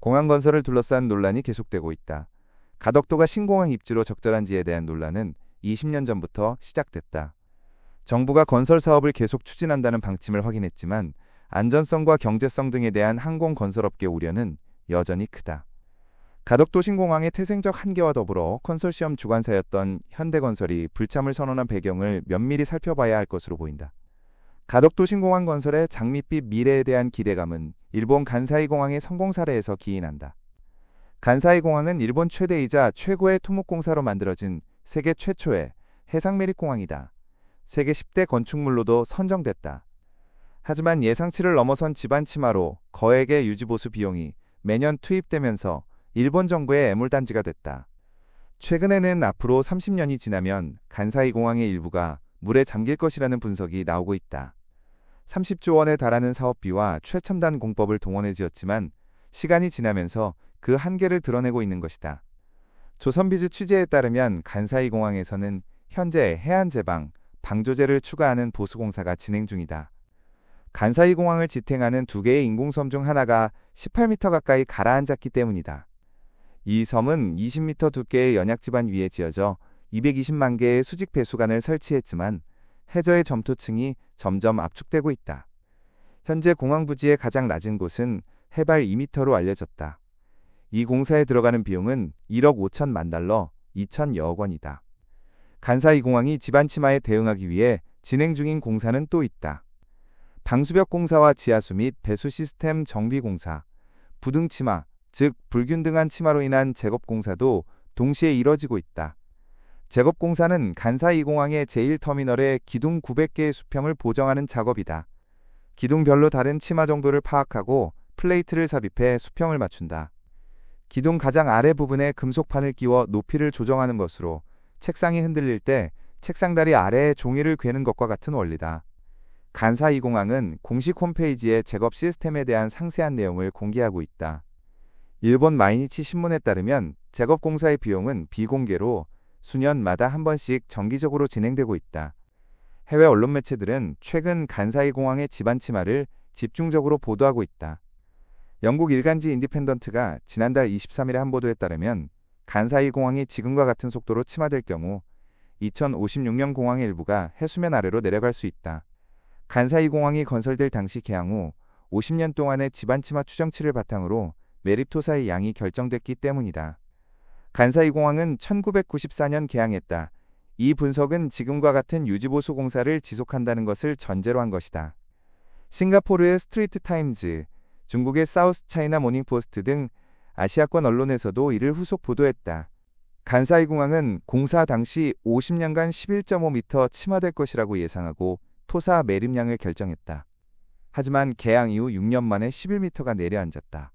공항 건설을 둘러싼 논란이 계속되고 있다. 가덕도가 신공항 입지로 적절한지에 대한 논란은 20년 전부터 시작됐다. 정부가 건설 사업을 계속 추진한다는 방침을 확인했지만 안전성과 경제성 등에 대한 항공건설업계 우려는 여전히 크다. 가덕도 신공항의 태생적 한계와 더불어 컨소시엄 주관사였던 현대건설이 불참을 선언한 배경을 면밀히 살펴봐야 할 것으로 보인다. 가덕도 신공항 건설의 장밋빛 미래에 대한 기대감은 일본 간사이 공항의 성공 사례에서 기인한다. 간사이 공항은 일본 최대이자 최고의 토목공사로 만들어진 세계 최초의 해상매립공항이다. 세계 10대 건축물로도 선정됐다. 하지만 예상치를 넘어선 지반 침하로 거액의 유지보수 비용이 매년 투입되면서 일본 정부의 애물단지가 됐다. 최근에는 앞으로 30년이 지나면 간사이 공항의 일부가 물에 잠길 것이라는 분석이 나오고 있다. 30조 원에 달하는 사업비와 최첨단 공법을 동원해 지었지만 시간이 지나면서 그 한계를 드러내고 있는 것이다. 조선비즈 취재에 따르면 간사이 공항에서는 현재 해안제방, 방조제를 추가하는 보수공사가 진행 중이다. 간사이 공항을 지탱하는 두 개의 인공섬 중 하나가 18m 가까이 가라앉았기 때문이다. 이 섬은 20m 두께의 연약지반 위에 지어져 220만 개의 수직 배수관을 설치했지만 해저의 점토층이 점점 압축되고 있다. 현재 공항 부지의 가장 낮은 곳은 해발 2m로 알려졌다. 이 공사에 들어가는 비용은 1억 5천만 달러, 2천여억 원이다. 간사이 공항이 지반 침하에 대응하기 위해 진행 중인 공사는 또 있다. 방수벽 공사와 지하수 및 배수 시스템 정비 공사, 부등 침하, 즉 불균등한 침하로 인한 제거 공사도 동시에 이뤄지고 있다. 제거 공사는 간사이 공항의 제1터미널의 기둥 900개의 수평을 보정하는 작업이다. 기둥별로 다른 침하 정도를 파악하고 플레이트를 삽입해 수평을 맞춘다. 기둥 가장 아래 부분에 금속판을 끼워 높이를 조정하는 것으로 책상이 흔들릴 때 책상다리 아래에 종이를 괴는 것과 같은 원리다. 간사이 공항은 공식 홈페이지에 작업 시스템에 대한 상세한 내용을 공개하고 있다. 일본 마이니치 신문에 따르면 작업 공사의 비용은 비공개로 수년마다 한 번씩 정기적으로 진행되고 있다. 해외 언론 매체들은 최근 간사이 공항의 지반 침하를 집중적으로 보도하고 있다. 영국 일간지 인디펜던트가 지난달 23일에 한 보도에 따르면 간사이 공항이 지금과 같은 속도로 침하될 경우 2056년 공항의 일부가 해수면 아래로 내려갈 수 있다. 간사이 공항이 건설될 당시 개항 후 50년 동안의 지반 침하 추정치를 바탕으로 매립토사의 양이 결정됐기 때문이다. 간사이 공항은 1994년 개항했다. 이 분석은 지금과 같은 유지보수 공사를 지속한다는 것을 전제로 한 것이다. 싱가포르의 스트리트 타임즈, 중국의 사우스 차이나 모닝포스트 등 아시아권 언론에서도 이를 후속 보도했다. 간사이 공항은 공사 당시 50년간 11.5m 침하될 것이라고 예상하고 토사 매립량을 결정했다. 하지만 개항 이후 6년 만에 11m가 내려앉았다.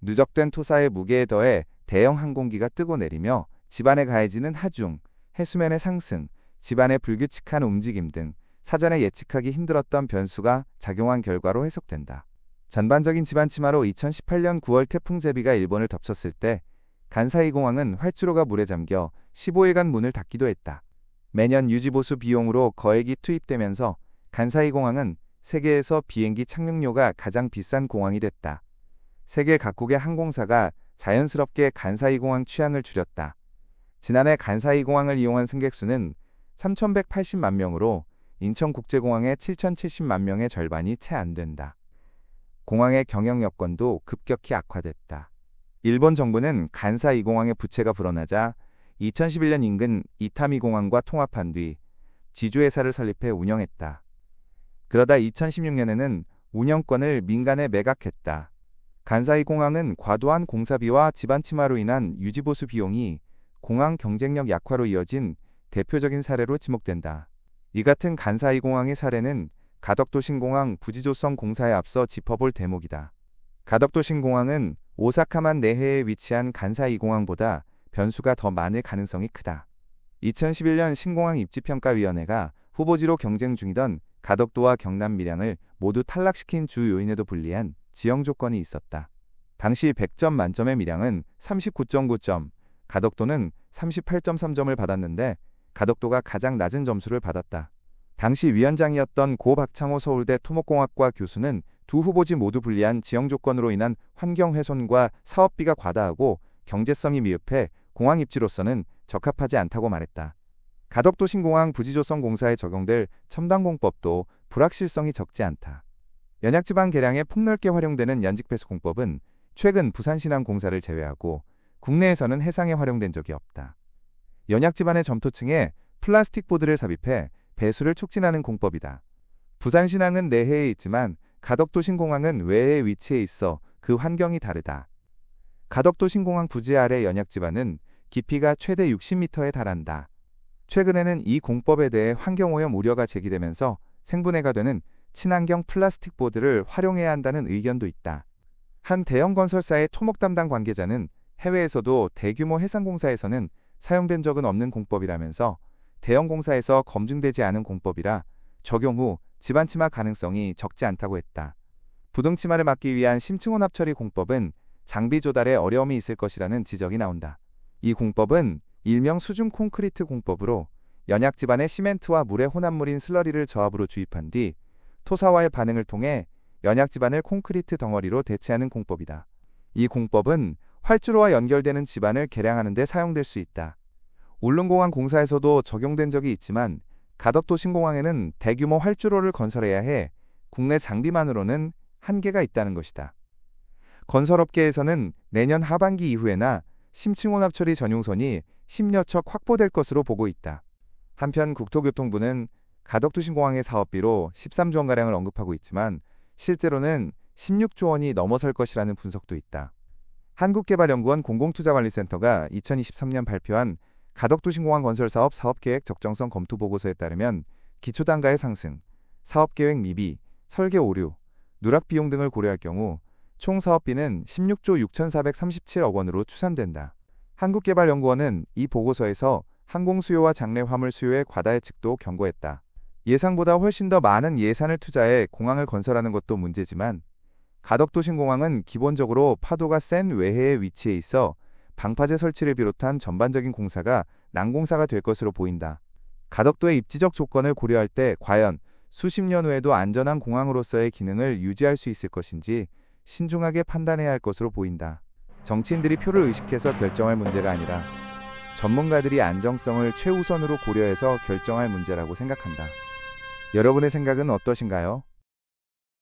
누적된 토사의 무게에 더해 대형 항공기가 뜨고 내리며 지반에 가해지는 하중, 해수면의 상승, 지반의 불규칙한 움직임 등 사전에 예측하기 힘들었던 변수가 작용한 결과로 해석된다. 전반적인 지반 침하로 2018년 9월 태풍 제비가 일본을 덮쳤을 때 간사이 공항은 활주로가 물에 잠겨 15일간 문을 닫기도 했다. 매년 유지보수 비용으로 거액이 투입되면서 간사이 공항은 세계에서 비행기 착륙료가 가장 비싼 공항이 됐다. 세계 각국의 항공사가 자연스럽게 간사이 공항 취향을 줄였다. 지난해 간사이 공항을 이용한 승객 수는 3,180만 명으로 인천국제공항의 7,070만 명의 절반이 채 안 된다. 공항의 경영 여건도 급격히 악화됐다. 일본 정부는 간사이 공항의 부채가 불어나자 2011년 인근 이타미 공항과 통합한 뒤 지주회사를 설립해 운영했다. 그러다 2016년에는 운영권을 민간에 매각했다. 간사이 공항은 과도한 공사비와 지반 침하로 인한 유지보수 비용이 공항 경쟁력 약화로 이어진 대표적인 사례로 지목된다. 이 같은 간사이 공항의 사례는 가덕도 신공항 부지조성 공사에 앞서 짚어볼 대목이다. 가덕도 신공항은 오사카만 내해에 위치한 간사이 공항보다 변수가 더 많을 가능성이 크다. 2011년 신공항 입지평가위원회가 후보지로 경쟁 중이던 가덕도와 경남 밀양을 모두 탈락시킨 주 요인에도 불리한 지형 조건이 있었다. 당시 100점 만점의 밀양은 39.9점, 가덕도는 38.3점을 받았는데 가덕도가 가장 낮은 점수를 받았다. 당시 위원장이었던 고 박창호 서울대 토목공학과 교수는 두 후보지 모두 불리한 지형 조건으로 인한 환경 훼손과 사업비가 과다하고 경제성이 미흡해 공항 입지로서는 적합하지 않다고 말했다. 가덕도 신공항 부지조성 공사에 적용될 첨단공법도 불확실성이 적지 않다. 연약지방 개량에 폭넓게 활용되는 연직배수공법은 최근 부산신항 공사를 제외하고 국내에서는 해상에 활용된 적이 없다. 연약지반의 점토층에 플라스틱 보드를 삽입해 배수를 촉진하는 공법이다. 부산신항은 내해에 있지만 가덕도 신공항은 외해에 위치해 있어 그 환경이 다르다. 가덕도 신공항 부지 아래 연약지반은 깊이가 최대 60m에 달한다. 최근에는 이 공법에 대해 환경오염 우려가 제기되면서 생분해가 되는 친환경 플라스틱 보드를 활용해야 한다는 의견도 있다. 한 대형 건설사의 토목 담당 관계자는 해외에서도 대규모 해상공사에서는 사용된 적은 없는 공법이라면서 대형 공사에서 검증되지 않은 공법이라 적용 후 지반 침하 가능성이 적지 않다고 했다. 부등 침하를 막기 위한 심층 혼합 처리 공법은 장비 조달에 어려움이 있을 것이라는 지적이 나온다. 이 공법은 일명 수중 콘크리트 공법으로 연약 지반에 시멘트와 물의 혼합물인 슬러리를 저압으로 주입한 뒤 토사와의 반응을 통해 연약 지반을 콘크리트 덩어리로 대체하는 공법이다. 이 공법은 활주로와 연결되는 지반을 개량하는 데 사용될 수 있다. 울릉공항 공사에서도 적용된 적이 있지만 가덕도 신공항에는 대규모 활주로를 건설해야 해 국내 장비만으로는 한계가 있다는 것이다. 건설업계에서는 내년 하반기 이후에나 심층혼합 처리 전용선이 10여 척 확보될 것으로 보고 있다. 한편 국토교통부는 가덕도 신공항의 사업비로 13조 원가량을 언급하고 있지만 실제로는 16조 원이 넘어설 것이라는 분석도 있다. 한국개발연구원 공공투자관리센터가 2023년 발표한 가덕도 신공항 건설사업 사업계획 적정성 검토 보고서에 따르면 기초단가의 상승, 사업계획 미비, 설계 오류, 누락 비용 등을 고려할 경우 총 사업비는 16조 6,437억 원으로 추산된다. 한국개발연구원은 이 보고서에서 항공수요와 장내 화물 수요의 과다 예측도 경고했다. 예상보다 훨씬 더 많은 예산을 투자해 공항을 건설하는 것도 문제지만 가덕도 신공항은 기본적으로 파도가 센 외해에 위치해 있어 방파제 설치를 비롯한 전반적인 공사가 난공사가 될 것으로 보인다. 가덕도의 입지적 조건을 고려할 때 과연 수십 년 후에도 안전한 공항으로서의 기능을 유지할 수 있을 것인지 신중하게 판단해야 할 것으로 보인다. 정치인들이 표를 의식해서 결정할 문제가 아니라 전문가들이 안정성을 최우선으로 고려해서 결정할 문제라고 생각한다. 여러분의 생각은 어떠신가요?